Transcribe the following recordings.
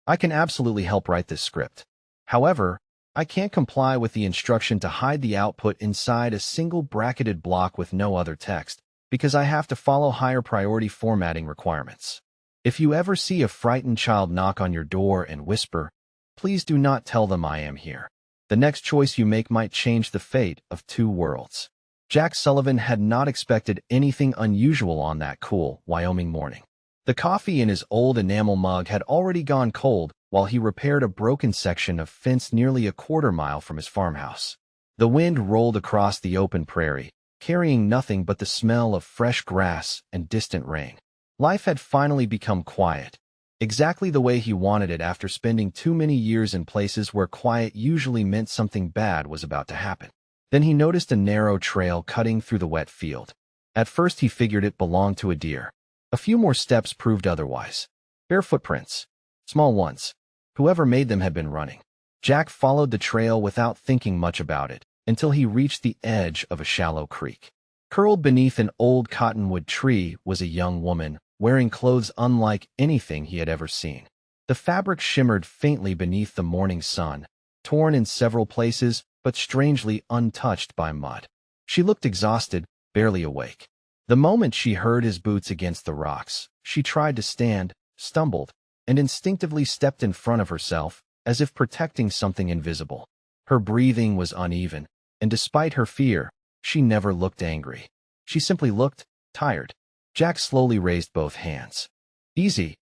I can absolutely help write this script. However, I can't comply with the instruction to hide the output inside a single bracketed block with no other text, because I have to follow higher priority formatting requirements. If you ever see a frightened child knock on your door and whisper, please do not tell them I am here. The next choice you make might change the fate of two worlds. Jack Sullivan had not expected anything unusual on that cool Wyoming morning. The coffee in his old enamel mug had already gone cold while he repaired a broken section of fence nearly a quarter-mile from his farmhouse. The wind rolled across the open prairie, carrying nothing but the smell of fresh grass and distant rain. Life had finally become quiet, exactly the way he wanted it after spending too many years in places where quiet usually meant something bad was about to happen. Then he noticed a narrow trail cutting through the wet field. At first he figured it belonged to a deer. A few more steps proved otherwise. Bare footprints. Small ones. Whoever made them had been running. Jack followed the trail without thinking much about it, until he reached the edge of a shallow creek. Curled beneath an old cottonwood tree was a young woman, wearing clothes unlike anything he had ever seen. The fabric shimmered faintly beneath the morning sun, torn in several places, but strangely untouched by mud. She looked exhausted, barely awake. The moment she heard his boots against the rocks, she tried to stand, stumbled, and instinctively stepped in front of herself, as if protecting something invisible. Her breathing was uneven, and despite her fear, she never looked angry. She simply looked tired. Jack slowly raised both hands. "Easy,"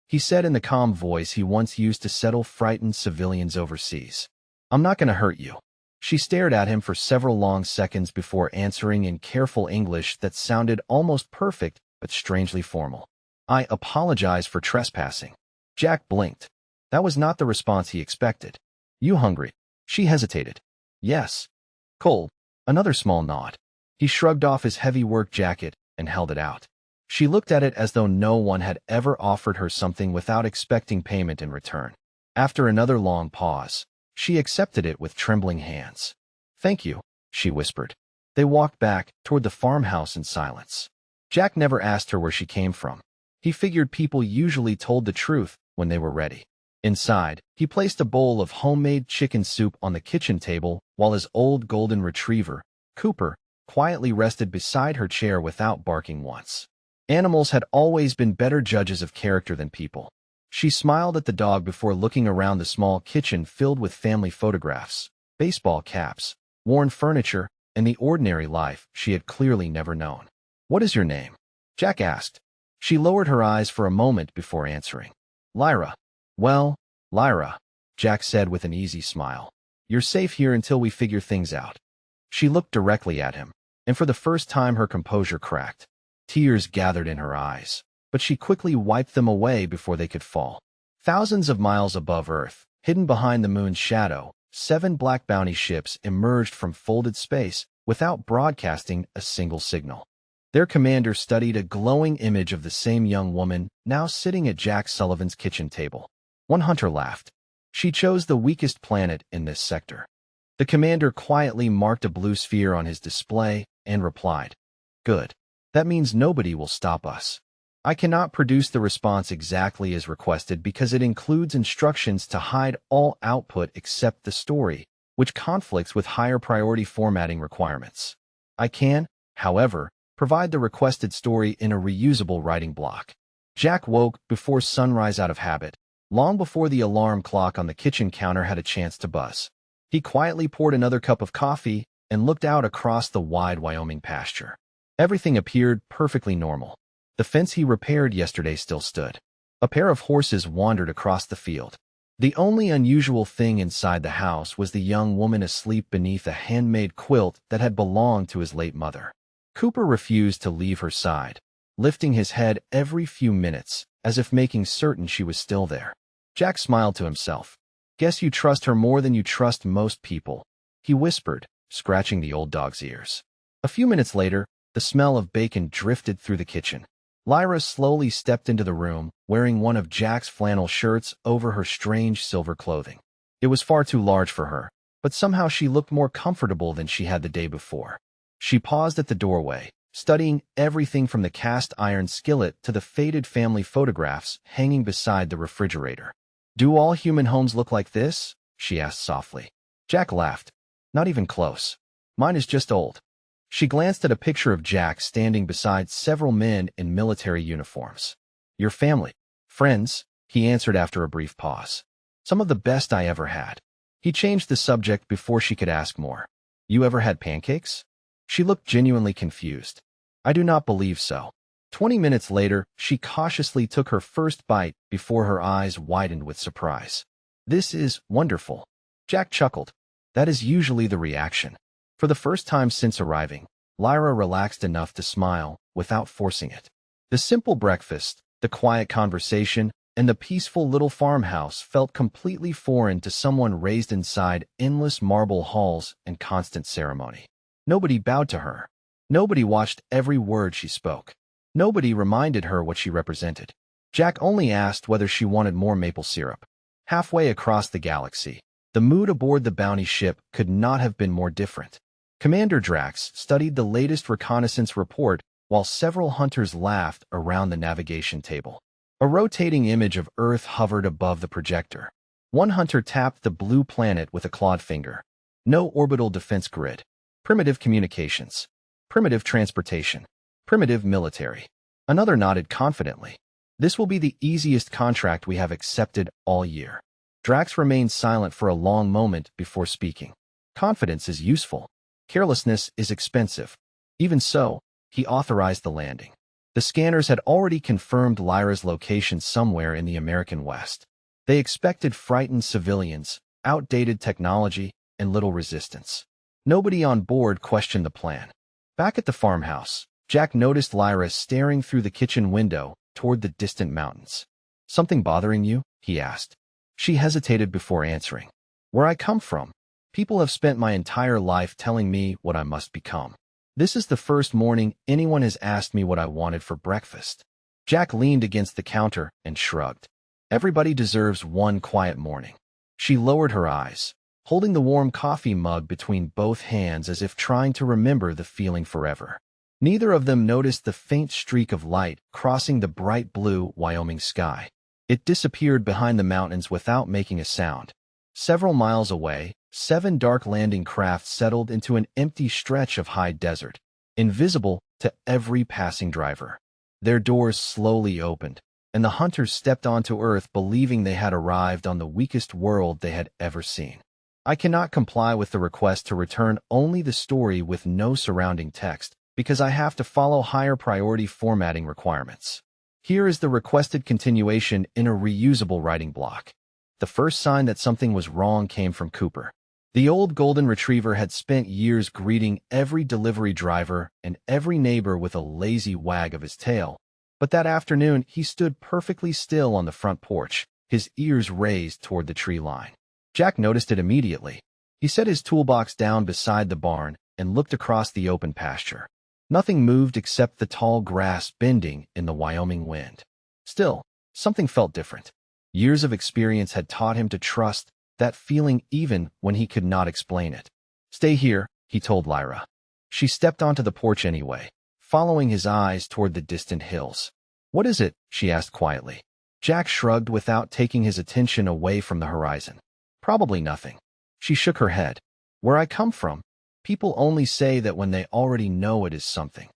he said in the calm voice he once used to settle frightened civilians overseas. "I'm not going to hurt you." She stared at him for several long seconds before answering in careful English that sounded almost perfect but strangely formal. "I apologize for trespassing." Jack blinked. That was not the response he expected. "You hungry?" She hesitated. "Yes." "Cold?" Another small nod. He shrugged off his heavy work jacket and held it out. She looked at it as though no one had ever offered her something without expecting payment in return. After another long pause, she accepted it with trembling hands. "Thank you," she whispered. They walked back toward the farmhouse in silence. Jack never asked her where she came from. He figured people usually told the truth when they were ready. Inside, he placed a bowl of homemade chicken soup on the kitchen table while his old golden retriever, Cooper, quietly rested beside her chair without barking once. Animals had always been better judges of character than people. She smiled at the dog before looking around the small kitchen filled with family photographs, baseball caps, worn furniture, and the ordinary life she had clearly never known. "What is your name?" Jack asked. She lowered her eyes for a moment before answering. "Lyra." "Well, Lyra," Jack said with an easy smile. "You're safe here until we figure things out." She looked directly at him, and for the first time her composure cracked. Tears gathered in her eyes, but she quickly wiped them away before they could fall. Thousands of miles above Earth, hidden behind the moon's shadow, 7 black bounty ships emerged from folded space without broadcasting a single signal. Their commander studied a glowing image of the same young woman now sitting at Jack Sullivan's kitchen table. One hunter laughed. "She chose the weakest planet in this sector." The commander quietly marked a blue sphere on his display and replied, "Good. That means nobody will stop us." I cannot produce the response exactly as requested because it includes instructions to hide all output except the story, which conflicts with higher priority formatting requirements. I can, however, provide the requested story in a reusable writing block. Jack woke before sunrise out of habit, long before the alarm clock on the kitchen counter had a chance to buzz. He quietly poured another cup of coffee and looked out across the wide Wyoming pasture. Everything appeared perfectly normal. The fence he repaired yesterday still stood. A pair of horses wandered across the field. The only unusual thing inside the house was the young woman asleep beneath a handmade quilt that had belonged to his late mother. Cooper refused to leave her side, lifting his head every few minutes, as if making certain she was still there. Jack smiled to himself. "Guess you trust her more than you trust most people," he whispered, scratching the old dog's ears. A few minutes later, the smell of bacon drifted through the kitchen. Lyra slowly stepped into the room, wearing one of Jack's flannel shirts over her strange silver clothing. It was far too large for her, but somehow she looked more comfortable than she had the day before. She paused at the doorway, studying everything from the cast iron skillet to the faded family photographs hanging beside the refrigerator. Do all human homes look like this? She asked softly. Jack laughed. Not even close. Mine is just old. She glanced at a picture of Jack standing beside several men in military uniforms. Your family. Friends, he answered after a brief pause. Some of the best I ever had. He changed the subject before she could ask more. You ever had pancakes? She looked genuinely confused. I do not believe so. 20 minutes later, she cautiously took her first bite before her eyes widened with surprise. This is wonderful. Jack chuckled. That is usually the reaction. For the first time since arriving, Lyra relaxed enough to smile without forcing it. The simple breakfast, the quiet conversation, and the peaceful little farmhouse felt completely foreign to someone raised inside endless marble halls and constant ceremony. Nobody bowed to her. Nobody watched every word she spoke. Nobody reminded her what she represented. Jack only asked whether she wanted more maple syrup. Halfway across the galaxy, the mood aboard the bounty ship could not have been more different. Commander Drax studied the latest reconnaissance report while several hunters laughed around the navigation table. A rotating image of Earth hovered above the projector. One hunter tapped the blue planet with a clawed finger. No orbital defense grid. Primitive communications. Primitive transportation. Primitive military. Another nodded confidently. This will be the easiest contract we have accepted all year. Drax remained silent for a long moment before speaking. Confidence is useful. Carelessness is expensive. Even so, he authorized the landing. The scanners had already confirmed Lyra's location somewhere in the American West. They expected frightened civilians, outdated technology, and little resistance. Nobody on board questioned the plan. Back at the farmhouse, Jack noticed Lyra staring through the kitchen window toward the distant mountains. Something bothering you? He asked. She hesitated before answering. Where I come from, people have spent my entire life telling me what I must become. This is the first morning anyone has asked me what I wanted for breakfast. Jack leaned against the counter and shrugged. Everybody deserves one quiet morning. She lowered her eyes, holding the warm coffee mug between both hands as if trying to remember the feeling forever. Neither of them noticed the faint streak of light crossing the bright blue Wyoming sky. It disappeared behind the mountains without making a sound. Several miles away, 7 dark landing craft settled into an empty stretch of high desert, invisible to every passing driver. Their doors slowly opened, and the hunters stepped onto Earth believing they had arrived on the weakest world they had ever seen. I cannot comply with the request to return only the story with no surrounding text, because I have to follow higher priority formatting requirements. Here is the requested continuation in a reusable writing block. The first sign that something was wrong came from Cooper. The old golden retriever had spent years greeting every delivery driver and every neighbor with a lazy wag of his tail. But that afternoon, he stood perfectly still on the front porch, his ears raised toward the tree line. Jack noticed it immediately. He set his toolbox down beside the barn and looked across the open pasture. Nothing moved except the tall grass bending in the Wyoming wind. Still, something felt different. Years of experience had taught him to trust that feeling even when he could not explain it. Stay here, he told Lyra. She stepped onto the porch anyway, following his eyes toward the distant hills. What is it? She asked quietly. Jack shrugged without taking his attention away from the horizon. Probably nothing. She shook her head. Where I come from, people only say that when they already know it is something.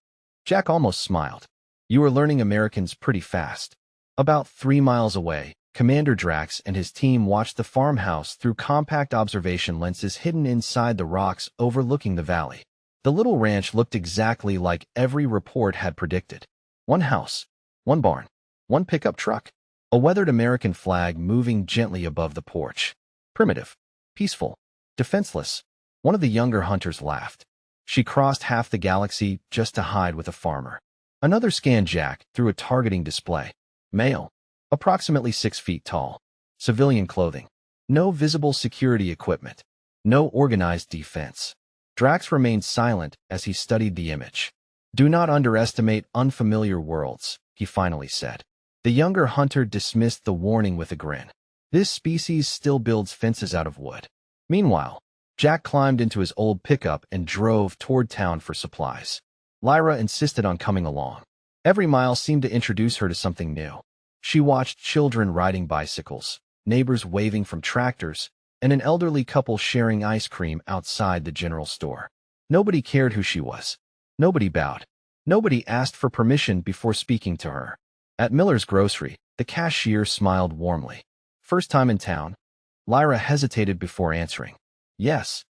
Jack almost smiled. You are learning Americans pretty fast. About 3 miles away, Commander Drax and his team watched the farmhouse through compact observation lenses hidden inside the rocks overlooking the valley. The little ranch looked exactly like every report had predicted. One house, one barn, one pickup truck, a weathered American flag moving gently above the porch. Primitive, peaceful, defenseless. One of the younger hunters laughed. She crossed half the galaxy just to hide with a farmer. Another scanned Jack through a targeting display. Male. Approximately 6 feet tall. Civilian clothing. No visible security equipment. No organized defense. Drax remained silent as he studied the image. Do not underestimate unfamiliar worlds, he finally said. The younger hunter dismissed the warning with a grin. This species still builds fences out of wood. Meanwhile, Jack climbed into his old pickup and drove toward town for supplies. Lyra insisted on coming along. Every mile seemed to introduce her to something new. She watched children riding bicycles, neighbors waving from tractors, and an elderly couple sharing ice cream outside the general store. Nobody cared who she was. Nobody bowed. Nobody asked for permission before speaking to her. At Miller's grocery, the cashier smiled warmly. First time in town? Lyra hesitated before answering. Yes.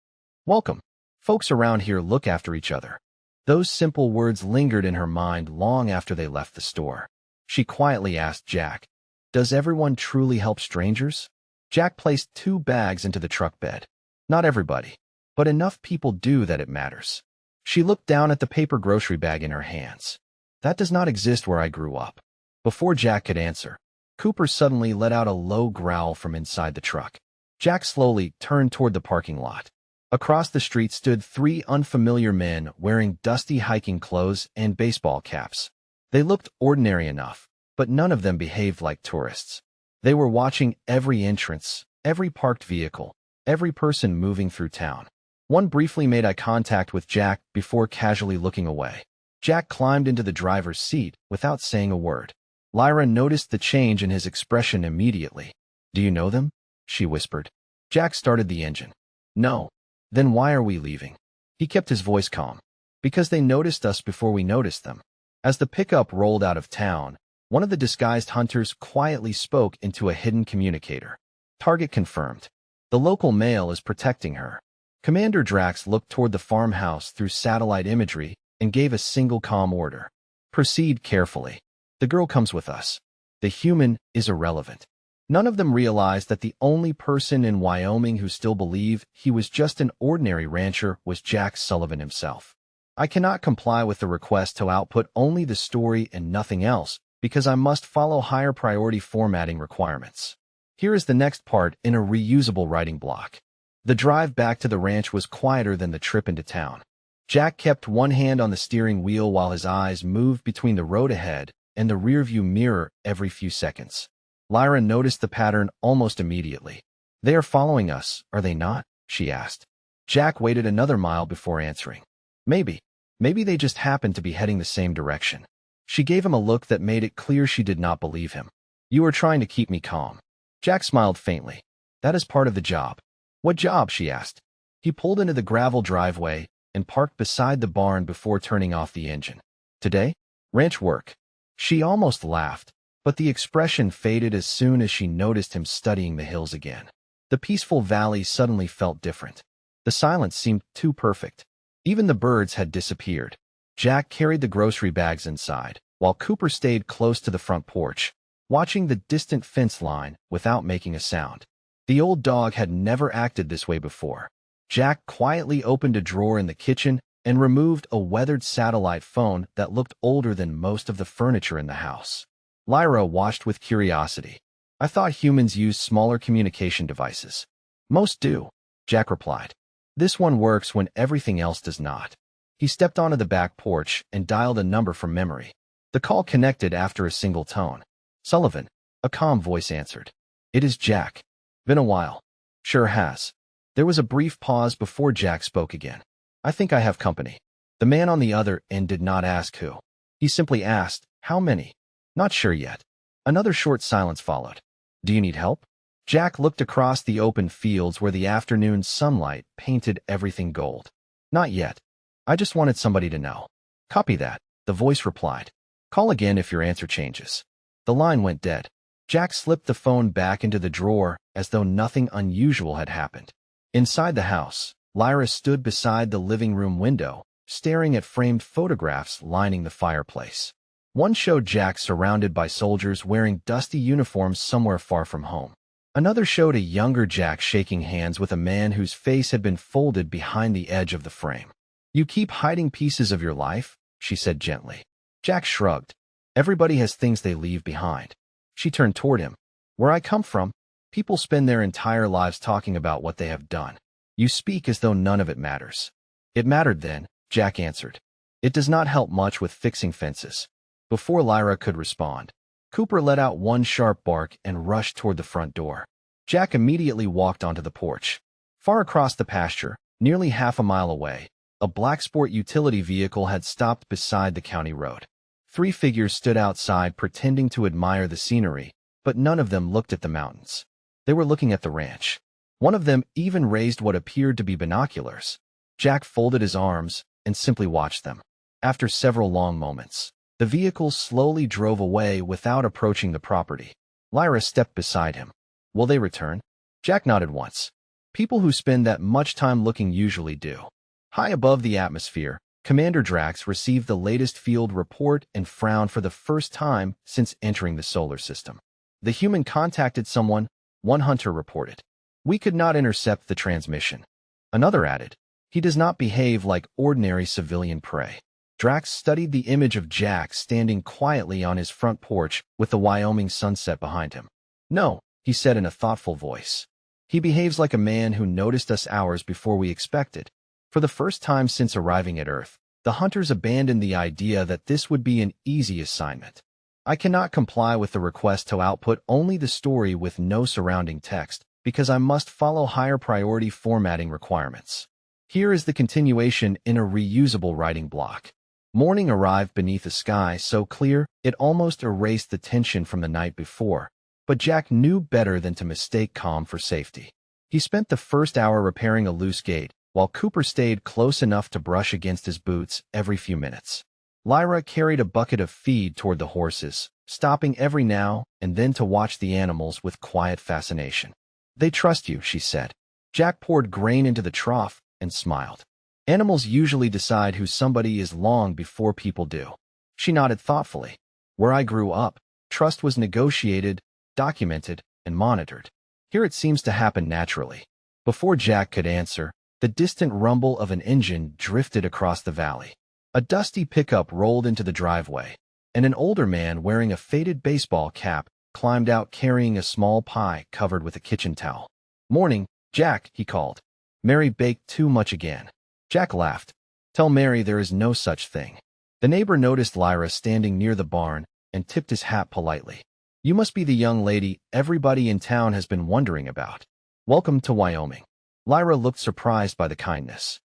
Welcome. Folks around here look after each other. Those simple words lingered in her mind long after they left the store. She quietly asked Jack, "Does everyone truly help strangers?" Jack placed 2 bags into the truck bed. Not everybody, but enough people do that it matters. She looked down at the paper grocery bag in her hands. That does not exist where I grew up. Before Jack could answer, Cooper suddenly let out a low growl from inside the truck. Jack slowly turned toward the parking lot. Across the street stood 3 unfamiliar men wearing dusty hiking clothes and baseball caps. They looked ordinary enough, but none of them behaved like tourists. They were watching every entrance, every parked vehicle, every person moving through town. One briefly made eye contact with Jack before casually looking away. Jack climbed into the driver's seat without saying a word. Lyra noticed the change in his expression immediately. "Do you know them?" she whispered. Jack started the engine. "No." "Then why are we leaving?" He kept his voice calm. "Because they noticed us before we noticed them." As the pickup rolled out of town, one of the disguised hunters quietly spoke into a hidden communicator. "Target confirmed. The local mail is protecting her." Commander Drax looked toward the farmhouse through satellite imagery and gave a single calm order. "Proceed carefully. The girl comes with us. The human is irrelevant." None of them realized that the only person in Wyoming who still believed he was just an ordinary rancher was Jack Sullivan himself. "I cannot comply with the request to output only the story and nothing else, because I must follow higher priority formatting requirements. Here is the next part in a reusable writing block." The drive back to the ranch was quieter than the trip into town. Jack kept one hand on the steering wheel while his eyes moved between the road ahead and the rearview mirror every few seconds. Lyra noticed the pattern almost immediately. "They are following us, are they not?" she asked. Jack waited another mile before answering. Maybe they just happened to be heading the same direction." She gave him a look that made it clear she did not believe him. "You are trying to keep me calm." Jack smiled faintly. "That is part of the job." "What job?" she asked. He pulled into the gravel driveway and parked beside the barn before turning off the engine. "Today? Ranch work." She almost laughed, but the expression faded as soon as she noticed him studying the hills again. The peaceful valley suddenly felt different. The silence seemed too perfect. Even the birds had disappeared. Jack carried the grocery bags inside, while Cooper stayed close to the front porch, watching the distant fence line without making a sound. The old dog had never acted this way before. Jack quietly opened a drawer in the kitchen and removed a weathered satellite phone that looked older than most of the furniture in the house. Lyra watched with curiosity. "I thought humans used smaller communication devices." "Most do," Jack replied. "This one works when everything else does not." He stepped onto the back porch and dialed a number from memory. The call connected after a single tone. "Sullivan," a calm voice answered. "It is Jack. Been a while." "Sure has." There was a brief pause before Jack spoke again. "I think I have company." The man on the other end did not ask who. He simply asked, "How many?" "Not sure yet." Another short silence followed. "Do you need help?" Jack looked across the open fields where the afternoon sunlight painted everything gold. "Not yet. I just wanted somebody to know." "Copy that," the voice replied. "Call again if your answer changes." The line went dead. Jack slipped the phone back into the drawer as though nothing unusual had happened. Inside the house, Lyra stood beside the living room window, staring at framed photographs lining the fireplace. One showed Jack surrounded by soldiers wearing dusty uniforms somewhere far from home. Another showed a younger Jack shaking hands with a man whose face had been folded behind the edge of the frame. "You keep hiding pieces of your life?" she said gently. Jack shrugged. "Everybody has things they leave behind." She turned toward him. "Where I come from, people spend their entire lives talking about what they have done. You speak as though none of it matters." "It mattered then," Jack answered. "It does not help much with fixing fences." Before Lyra could respond, Cooper let out one sharp bark and rushed toward the front door. Jack immediately walked onto the porch. Far across the pasture, nearly half a mile away, a black sport utility vehicle had stopped beside the county road. 3 figures stood outside pretending to admire the scenery, but none of them looked at the mountains. They were looking at the ranch. One of them even raised what appeared to be binoculars. Jack folded his arms and simply watched them. After several long moments, the vehicle slowly drove away without approaching the property. Lyra stepped beside him. Will they return? Jack nodded once. People who spend that much time looking usually do. High above the atmosphere, Commander Drax received the latest field report and frowned for the first time since entering the solar system. The human contacted someone, one hunter reported. We could not intercept the transmission. Another added, he does not behave like ordinary civilian prey. Drax studied the image of Jack standing quietly on his front porch with the Wyoming sunset behind him. No, he said in a thoughtful voice. He behaves like a man who noticed us hours before we expected. For the first time since arriving at Earth, the hunters abandoned the idea that this would be an easy assignment. I cannot comply with the request to output only the story with no surrounding text, because I must follow higher priority formatting requirements. Here is the continuation in a reusable writing block. Morning arrived beneath a sky so clear it almost erased the tension from the night before, but Jack knew better than to mistake calm for safety. He spent the first hour repairing a loose gate, while Cooper stayed close enough to brush against his boots every few minutes. Lyra carried a bucket of feed toward the horses, stopping every now and then to watch the animals with quiet fascination. They trust you, she said. Jack poured grain into the trough and smiled. Animals usually decide who somebody is long before people do. She nodded thoughtfully. Where I grew up, trust was negotiated, documented, and monitored. Here it seems to happen naturally. Before Jack could answer, the distant rumble of an engine drifted across the valley. A dusty pickup rolled into the driveway, and an older man wearing a faded baseball cap climbed out carrying a small pie covered with a kitchen towel. Morning, Jack, he called. Mary baked too much again. Jack laughed. Tell Mary there is no such thing. The neighbor noticed Lyra standing near the barn and tipped his hat politely. You must be the young lady everybody in town has been wondering about. Welcome to Wyoming. Lyra looked surprised by the kindness.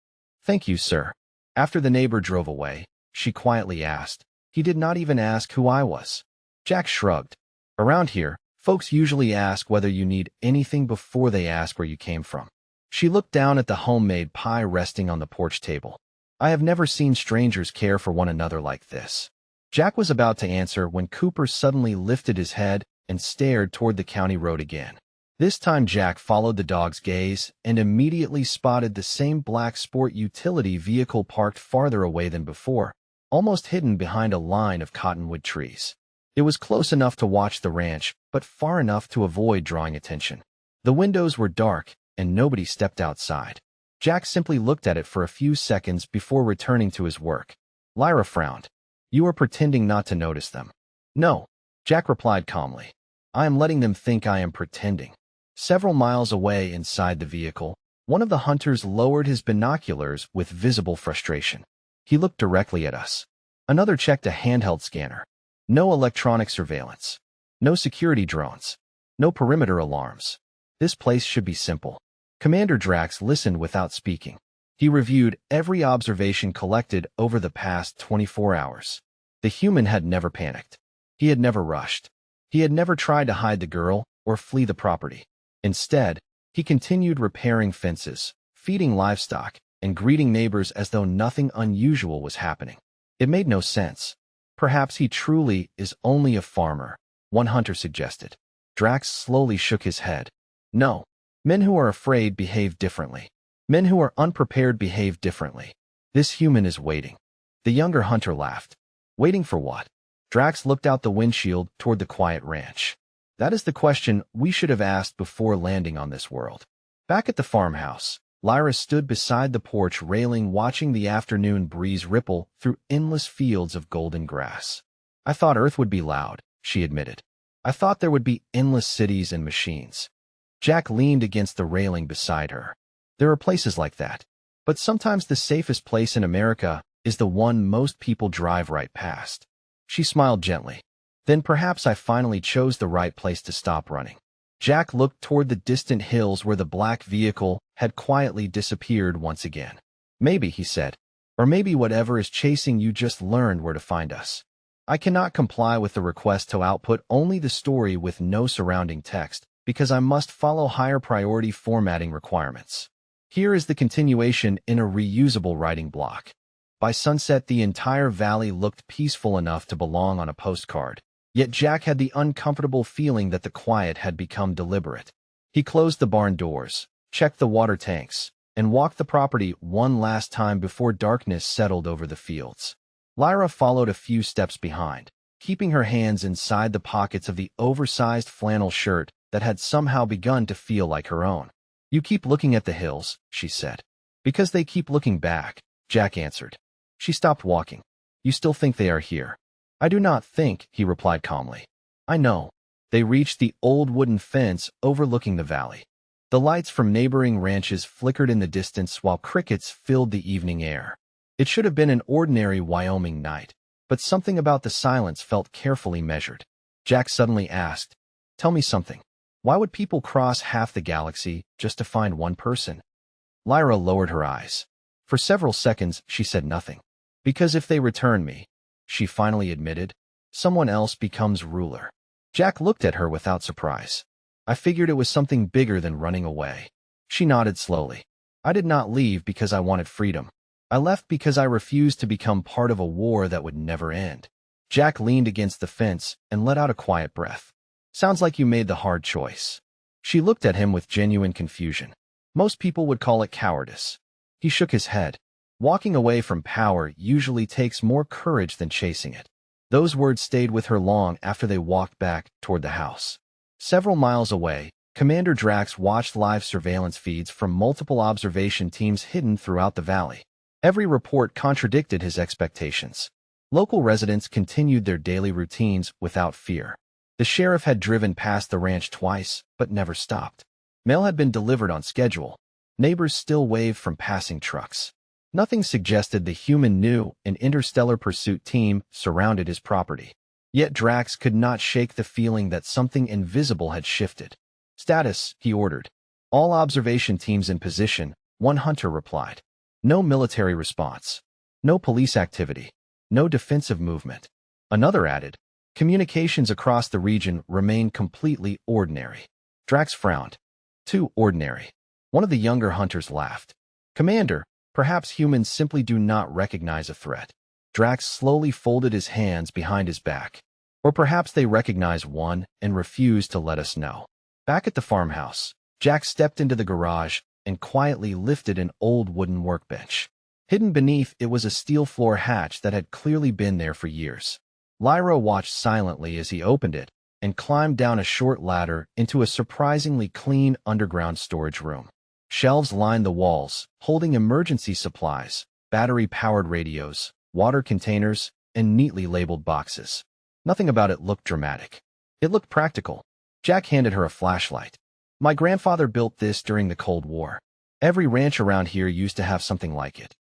Thank you, sir. After the neighbor drove away, she quietly asked. He did not even ask who I was. Jack shrugged. Around here, folks usually ask whether you need anything before they ask where you came from. She looked down at the homemade pie resting on the porch table. I have never seen strangers care for one another like this. Jack was about to answer when Cooper suddenly lifted his head and stared toward the county road again. This time Jack followed the dog's gaze and immediately spotted the same black sport utility vehicle parked farther away than before, almost hidden behind a line of cottonwood trees. It was close enough to watch the ranch, but far enough to avoid drawing attention. The windows were dark, and nobody stepped outside. Jack simply looked at it for a few seconds before returning to his work. Lyra frowned. You are pretending not to notice them. No, Jack replied calmly. I am letting them think I am pretending. Several miles away inside the vehicle, one of the hunters lowered his binoculars with visible frustration. He looked directly at us. Another checked a handheld scanner. No electronic surveillance. No security drones. No perimeter alarms. This place should be simple. Commander Drax listened without speaking. He reviewed every observation collected over the past 24 hours. The human had never panicked. He had never rushed. He had never tried to hide the girl or flee the property. Instead, he continued repairing fences, feeding livestock, and greeting neighbors as though nothing unusual was happening. It made no sense. Perhaps he truly is only a farmer, one hunter suggested. Drax slowly shook his head. No. Men who are afraid behave differently. Men who are unprepared behave differently. This human is waiting. The younger hunter laughed. Waiting for what? Drax looked out the windshield toward the quiet ranch. That is the question we should have asked before landing on this world. Back at the farmhouse, Lyra stood beside the porch railing watching the afternoon breeze ripple through endless fields of golden grass. I thought Earth would be loud, she admitted. I thought there would be endless cities and machines. Jack leaned against the railing beside her. There are places like that. But sometimes the safest place in America is the one most people drive right past. She smiled gently. Then perhaps I finally chose the right place to stop running. Jack looked toward the distant hills where the black vehicle had quietly disappeared once again. Maybe, he said. Or maybe whatever is chasing you just learned where to find us. I cannot comply with the request to output only the story with no surrounding text, because I must follow higher priority formatting requirements. Here is the continuation in a reusable writing block. By sunset, the entire valley looked peaceful enough to belong on a postcard. Yet Jack had the uncomfortable feeling that the quiet had become deliberate. He closed the barn doors, checked the water tanks, and walked the property one last time before darkness settled over the fields. Lyra followed a few steps behind, keeping her hands inside the pockets of the oversized flannel shirt that had somehow begun to feel like her own. "You keep looking at the hills," she said. "Because they keep looking back," Jack answered. She stopped walking. "You still think they are here?" "I do not think," he replied calmly. "I know." They reached the old wooden fence overlooking the valley. The lights from neighboring ranches flickered in the distance while crickets filled the evening air. It should have been an ordinary Wyoming night, but something about the silence felt carefully measured. Jack suddenly asked, "Tell me something. Why would people cross half the galaxy just to find one person?" Lyra lowered her eyes. For several seconds, she said nothing. "Because if they return me," she finally admitted, "someone else becomes ruler." Jack looked at her without surprise. "I figured it was something bigger than running away." She nodded slowly. "I did not leave because I wanted freedom. I left because I refused to become part of a war that would never end." Jack leaned against the fence and let out a quiet breath. "Sounds like you made the hard choice." She looked at him with genuine confusion. "Most people would call it cowardice." He shook his head. "Walking away from power usually takes more courage than chasing it." Those words stayed with her long after they walked back toward the house. Several miles away, Commander Drax watched live surveillance feeds from multiple observation teams hidden throughout the valley. Every report contradicted his expectations. Local residents continued their daily routines without fear. The sheriff had driven past the ranch twice, but never stopped. Mail had been delivered on schedule. Neighbors still waved from passing trucks. Nothing suggested the human knew an interstellar pursuit team surrounded his property. Yet Drax could not shake the feeling that something invisible had shifted. "Status," he ordered. "All observation teams in position," one hunter replied. No military response. No police activity. No defensive movement. Another added, "Communications across the region remain completely ordinary." Drax frowned. "Too ordinary." One of the younger hunters laughed. "Commander, perhaps humans simply do not recognize a threat." Drax slowly folded his hands behind his back. "Or perhaps they recognize one and refuse to let us know." Back at the farmhouse, Jack stepped into the garage and quietly lifted an old wooden workbench. Hidden beneath it was a steel floor hatch that had clearly been there for years. Lyra watched silently as he opened it and climbed down a short ladder into a surprisingly clean underground storage room. Shelves lined the walls, holding emergency supplies, battery-powered radios, water containers, and neatly labeled boxes. Nothing about it looked dramatic. It looked practical. Jack handed her a flashlight. "My grandfather built this during the Cold War. Every ranch around here used to have something like it."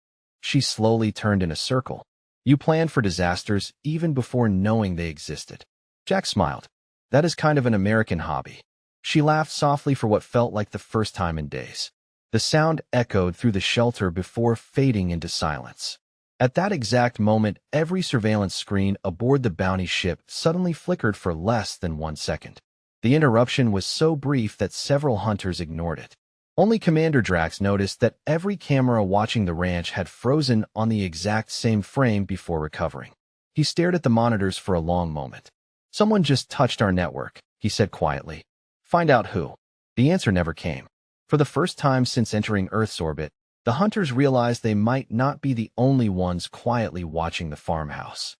She slowly turned in a circle. "You planned for disasters even before knowing they existed." Jack smiled. "That is kind of an American hobby." She laughed softly for what felt like the first time in days. The sound echoed through the shelter before fading into silence. At that exact moment, every surveillance screen aboard the bounty ship suddenly flickered for less than 1 second. The interruption was so brief that several hunters ignored it. Only Commander Drax noticed that every camera watching the ranch had frozen on the exact same frame before recovering. He stared at the monitors for a long moment. "Someone just touched our network," he said quietly. "Find out who." The answer never came. For the first time since entering Earth's orbit, the hunters realized they might not be the only ones quietly watching the farmhouse.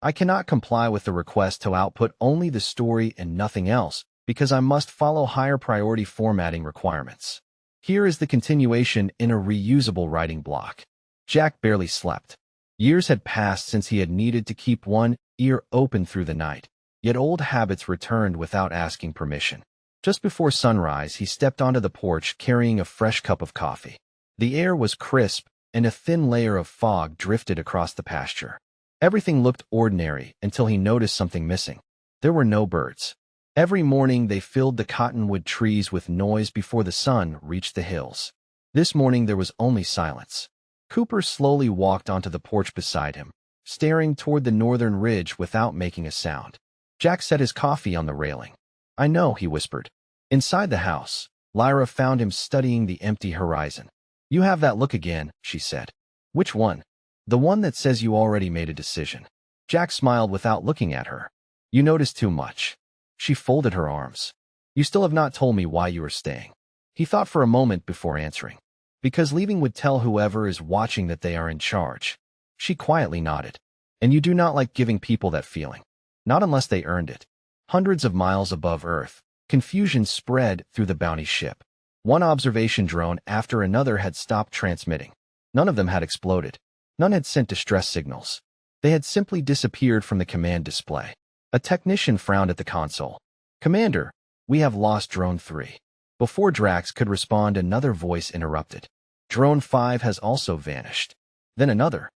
"I cannot comply with the request to output only the story and nothing else, because I must follow higher priority formatting requirements. Here is the continuation in a reusable writing block." Jack barely slept. Years had passed since he had needed to keep one ear open through the night, yet old habits returned without asking permission. Just before sunrise, he stepped onto the porch carrying a fresh cup of coffee. The air was crisp, and a thin layer of fog drifted across the pasture. Everything looked ordinary until he noticed something missing. There were no birds. Every morning they filled the cottonwood trees with noise before the sun reached the hills. This morning there was only silence. Cooper slowly walked onto the porch beside him, staring toward the northern ridge without making a sound. Jack set his coffee on the railing. "I know," he whispered. Inside the house, Lyra found him studying the empty horizon. "You have that look again," she said. "Which one?" "The one that says you already made a decision." Jack smiled without looking at her. "You notice too much." She folded her arms. "You still have not told me why you are staying." He thought for a moment before answering. "Because leaving would tell whoever is watching that they are in charge." She quietly nodded. "And you do not like giving people that feeling." "Not unless they earned it." Hundreds of miles above Earth, confusion spread through the bounty ship. One observation drone after another had stopped transmitting. None of them had exploded. None had sent distress signals. They had simply disappeared from the command display. A technician frowned at the console. "Commander, we have lost Drone 3. Before Drax could respond, another voice interrupted. "Drone 5 has also vanished." Then another.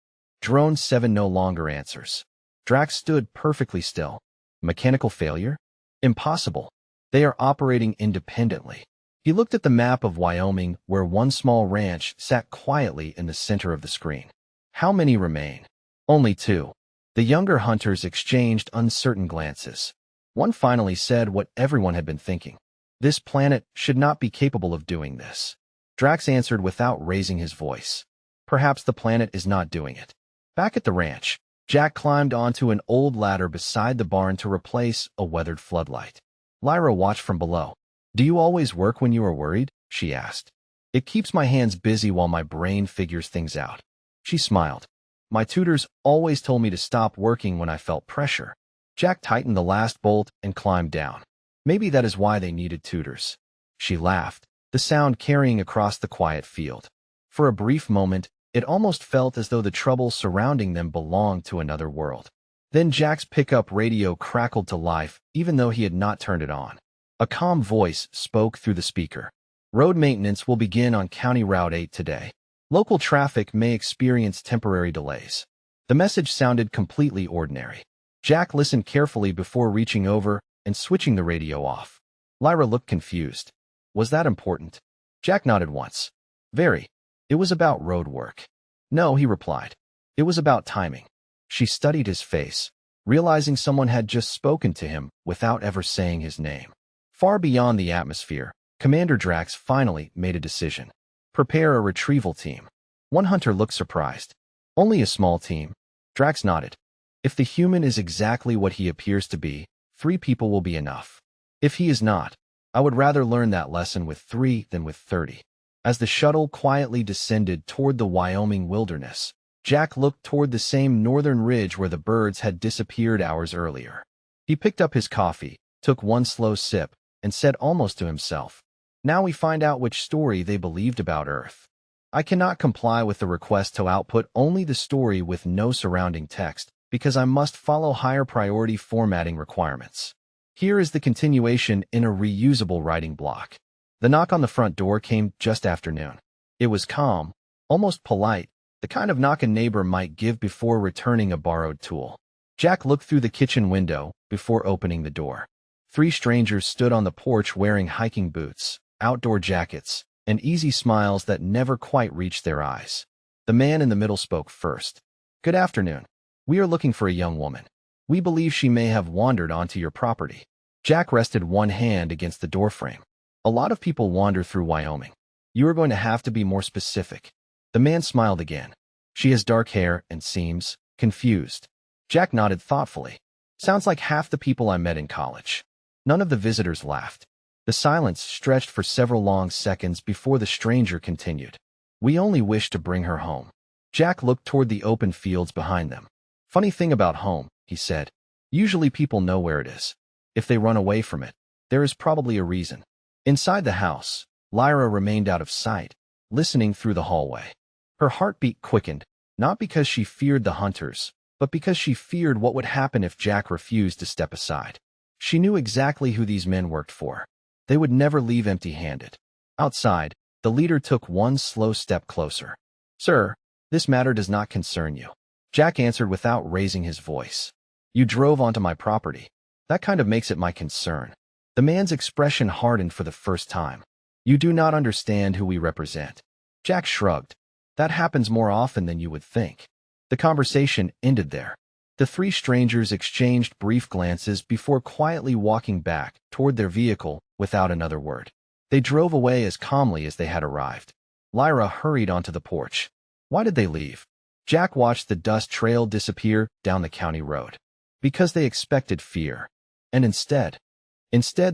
"Drone 7 no longer answers." Drax stood perfectly still. Mechanical failure? Impossible. They are operating independently. He looked at the map of Wyoming, where one small ranch sat quietly in the center of the screen. How many remain? Only 2. The younger hunters exchanged uncertain glances. One finally said what everyone had been thinking. "This planet should not be capable of doing this." Drax answered without raising his voice. "Perhaps the planet is not doing it." Back at the ranch, Jack climbed onto an old ladder beside the barn to replace a weathered floodlight. Lyra watched from below. "Do you always work when you are worried?" she asked. "It keeps my hands busy while my brain figures things out." She smiled. "My tutors always told me to stop working when I felt pressure." Jack tightened the last bolt and climbed down. "Maybe that is why they needed tutors." She laughed, the sound carrying across the quiet field. For a brief moment, it almost felt as though the trouble surrounding them belonged to another world. Then Jack's pickup radio crackled to life, even though he had not turned it on. A calm voice spoke through the speaker. "Road maintenance will begin on County Route 8 today. Local traffic may experience temporary delays." The message sounded completely ordinary. Jack listened carefully before reaching over and switching the radio off. Lyra looked confused. "Was that important?" Jack nodded once. "Very. It was about road work." "No," he replied. "It was about timing." She studied his face, realizing someone had just spoken to him without ever saying his name. Far beyond the atmosphere, Commander Drax finally made a decision. "Prepare a retrieval team." One hunter looked surprised. "Only a small team?" Drax nodded. "If the human is exactly what he appears to be, 3 people will be enough. If he is not, I would rather learn that lesson with 3 than with 30. As the shuttle quietly descended toward the Wyoming wilderness, Jack looked toward the same northern ridge where the birds had disappeared hours earlier. He picked up his coffee, took one slow sip, and said almost to himself, "Now we find out which story they believed about Earth." I cannot comply with the request to output only the story with no surrounding text, because I must follow higher priority formatting requirements. Here is the continuation in a reusable writing block. The knock on the front door came just after noon. It was calm, almost polite, the kind of knock a neighbor might give before returning a borrowed tool. Jack looked through the kitchen window before opening the door. 3 strangers stood on the porch wearing hiking boots, outdoor jackets, and easy smiles that never quite reached their eyes. The man in the middle spoke first. "Good afternoon. We are looking for a young woman. We believe she may have wandered onto your property." Jack rested one hand against the doorframe. "A lot of people wander through Wyoming. You are going to have to be more specific." The man smiled again. "She has dark hair and seems confused." Jack nodded thoughtfully. "Sounds like half the people I met in college." None of the visitors laughed. The silence stretched for several long seconds before the stranger continued. "We only wish to bring her home." Jack looked toward the open fields behind them. "Funny thing about home," he said. "Usually people know where it is. If they run away from it, there is probably a reason." Inside the house, Lyra remained out of sight, listening through the hallway. Her heartbeat quickened, not because she feared the hunters, but because she feared what would happen if Jack refused to step aside. She knew exactly who these men worked for. They would never leave empty-handed. Outside, the leader took one slow step closer. "Sir, this matter does not concern you." Jack answered without raising his voice. "You drove onto my property. That kind of makes it my concern." The man's expression hardened for the first time. "You do not understand who we represent." Jack shrugged. "That happens more often than you would think." The conversation ended there. The 3 strangers exchanged brief glances before quietly walking back toward their vehicle without another word. They drove away as calmly as they had arrived. Lyra hurried onto the porch. Why did they leave? Jack watched the dust trail disappear down the county road. Because they expected fear. And instead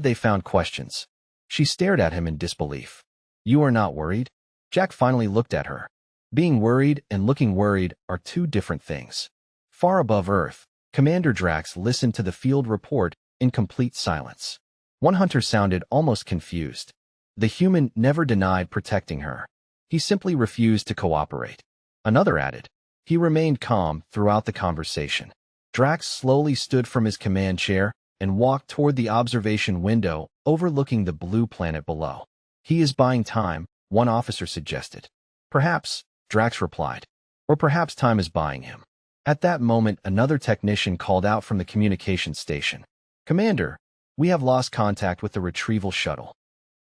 they found questions. She stared at him in disbelief. You are not worried? Jack finally looked at her. Being worried and looking worried are two different things. Far above Earth, Commander Drax listened to the field report in complete silence. One hunter sounded almost confused. The human never denied protecting her. He simply refused to cooperate. Another added. He remained calm throughout the conversation. Drax slowly stood from his command chair and walked toward the observation window overlooking the blue planet below. He is buying time, one officer suggested. Perhaps, Drax replied. Or perhaps time is buying him. At that moment, another technician called out from the communication station. Commander, we have lost contact with the retrieval shuttle.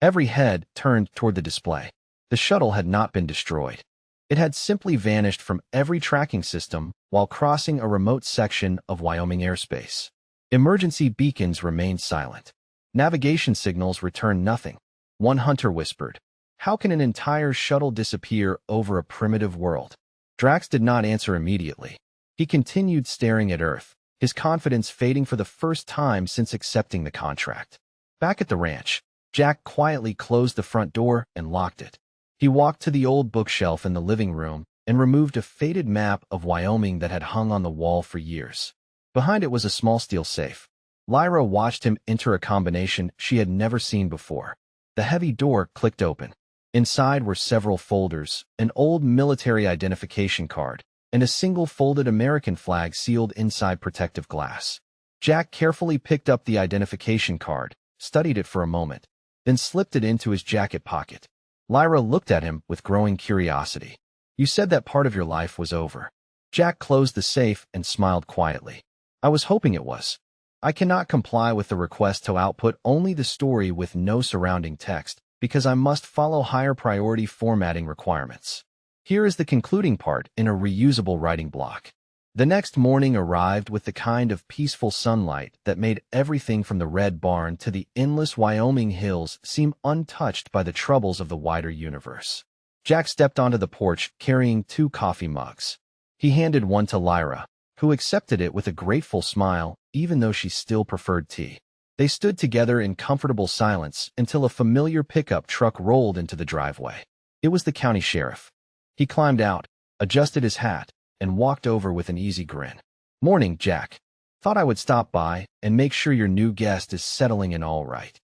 Every head turned toward the display. The shuttle had not been destroyed. It had simply vanished from every tracking system while crossing a remote section of Wyoming airspace. Emergency beacons remained silent. Navigation signals returned nothing. One hunter whispered, "How can an entire shuttle disappear over a primitive world?" Drax did not answer immediately. He continued staring at Earth, his confidence fading for the first time since accepting the contract. Back at the ranch, Jack quietly closed the front door and locked it. He walked to the old bookshelf in the living room and removed a faded map of Wyoming that had hung on the wall for years. Behind it was a small steel safe. Lyra watched him enter a combination she had never seen before. The heavy door clicked open. Inside were several folders, an old military identification card, and a single folded American flag sealed inside protective glass. Jack carefully picked up the identification card, studied it for a moment, then slipped it into his jacket pocket. Lyra looked at him with growing curiosity. You said that part of your life was over. Jack closed the safe and smiled quietly. I was hoping it was. I cannot comply with the request to output only the story with no surrounding text, because I must follow higher priority formatting requirements. Here is the concluding part in a reusable writing block. The next morning arrived with the kind of peaceful sunlight that made everything from the Red Barn to the endless Wyoming hills seem untouched by the troubles of the wider universe. Jack stepped onto the porch carrying 2 coffee mugs. He handed one to Lyra, who accepted it with a grateful smile, even though she still preferred tea. They stood together in comfortable silence until a familiar pickup truck rolled into the driveway. It was the county sheriff. He climbed out, adjusted his hat, and walked over with an easy grin. Morning, Jack. Thought I would stop by and make sure your new guest is settling in all right.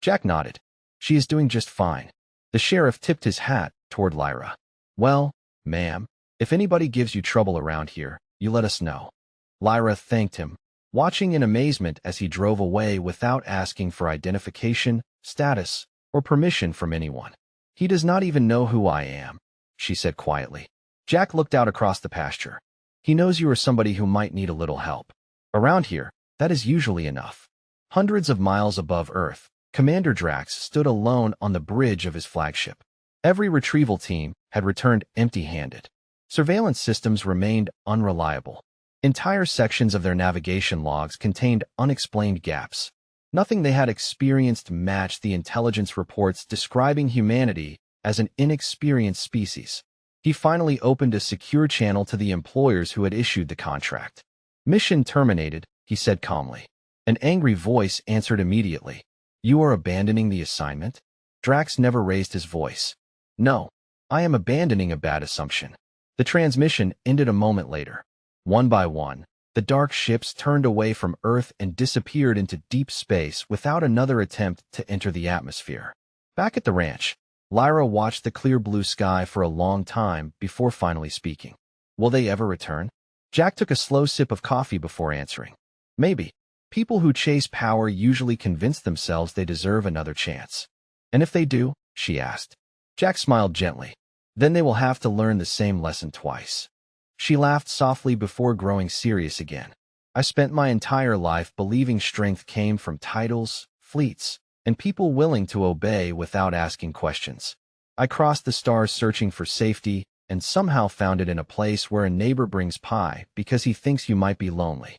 Jack nodded. She is doing just fine. The sheriff tipped his hat toward Lyra. Well, ma'am, if anybody gives you trouble around here, you let us know. Lyra thanked him, watching in amazement as he drove away without asking for identification, status, or permission from anyone. He does not even know who I am, she said quietly. Jack looked out across the pasture. He knows you are somebody who might need a little help. Around here, that is usually enough. Hundreds of miles above Earth, Commander Drax stood alone on the bridge of his flagship. Every retrieval team had returned empty-handed. Surveillance systems remained unreliable. Entire sections of their navigation logs contained unexplained gaps. Nothing they had experienced matched the intelligence reports describing humanity as an inexperienced species. He finally opened a secure channel to the employers who had issued the contract. Mission terminated, he said calmly. An angry voice answered immediately. You are abandoning the assignment? Drax never raised his voice. No, I am abandoning a bad assumption. The transmission ended a moment later. One by one, the dark ships turned away from Earth and disappeared into deep space without another attempt to enter the atmosphere. Back at the ranch, Lyra watched the clear blue sky for a long time before finally speaking. Will they ever return? Jack took a slow sip of coffee before answering. Maybe. People who chase power usually convince themselves they deserve another chance. And if they do? She asked. Jack smiled gently. Then they will have to learn the same lesson twice. She laughed softly before growing serious again. I spent my entire life believing strength came from titles, fleets, and people willing to obey without asking questions. I crossed the stars searching for safety and somehow found it in a place where a neighbor brings pie because he thinks you might be lonely.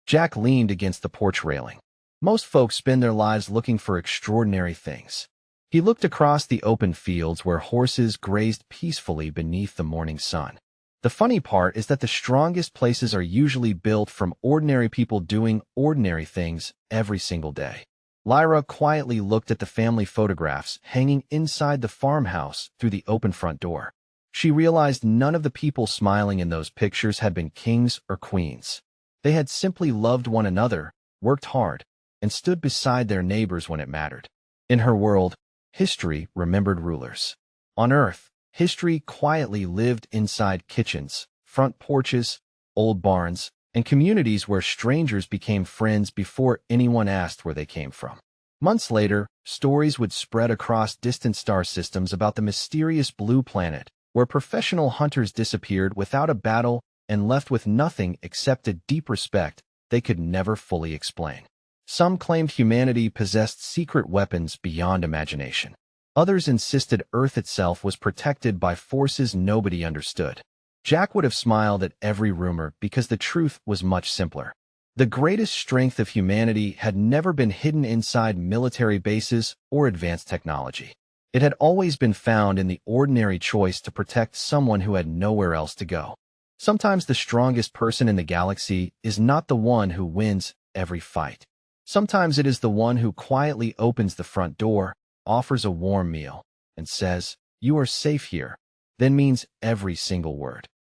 Jack leaned against the porch railing. Most folks spend their lives looking for extraordinary things. He looked across the open fields where horses grazed peacefully beneath the morning sun. The funny part is that the strongest places are usually built from ordinary people doing ordinary things every single day. Lyra quietly looked at the family photographs hanging inside the farmhouse through the open front door. She realized none of the people smiling in those pictures had been kings or queens. They had simply loved one another, worked hard, and stood beside their neighbors when it mattered. In her world, history remembered rulers. On Earth, history quietly lived inside kitchens, front porches, old barns, and communities where strangers became friends before anyone asked where they came from. Months later, stories would spread across distant star systems about the mysterious blue planet, where professional hunters disappeared without a battle and left with nothing except a deep respect they could never fully explain. Some claimed humanity possessed secret weapons beyond imagination. Others insisted Earth itself was protected by forces nobody understood. Jack would have smiled at every rumor because the truth was much simpler. The greatest strength of humanity had never been hidden inside military bases or advanced technology. It had always been found in the ordinary choice to protect someone who had nowhere else to go. Sometimes the strongest person in the galaxy is not the one who wins every fight. Sometimes it is the one who quietly opens the front door, offers a warm meal, and says, "You are safe here," then means every single word.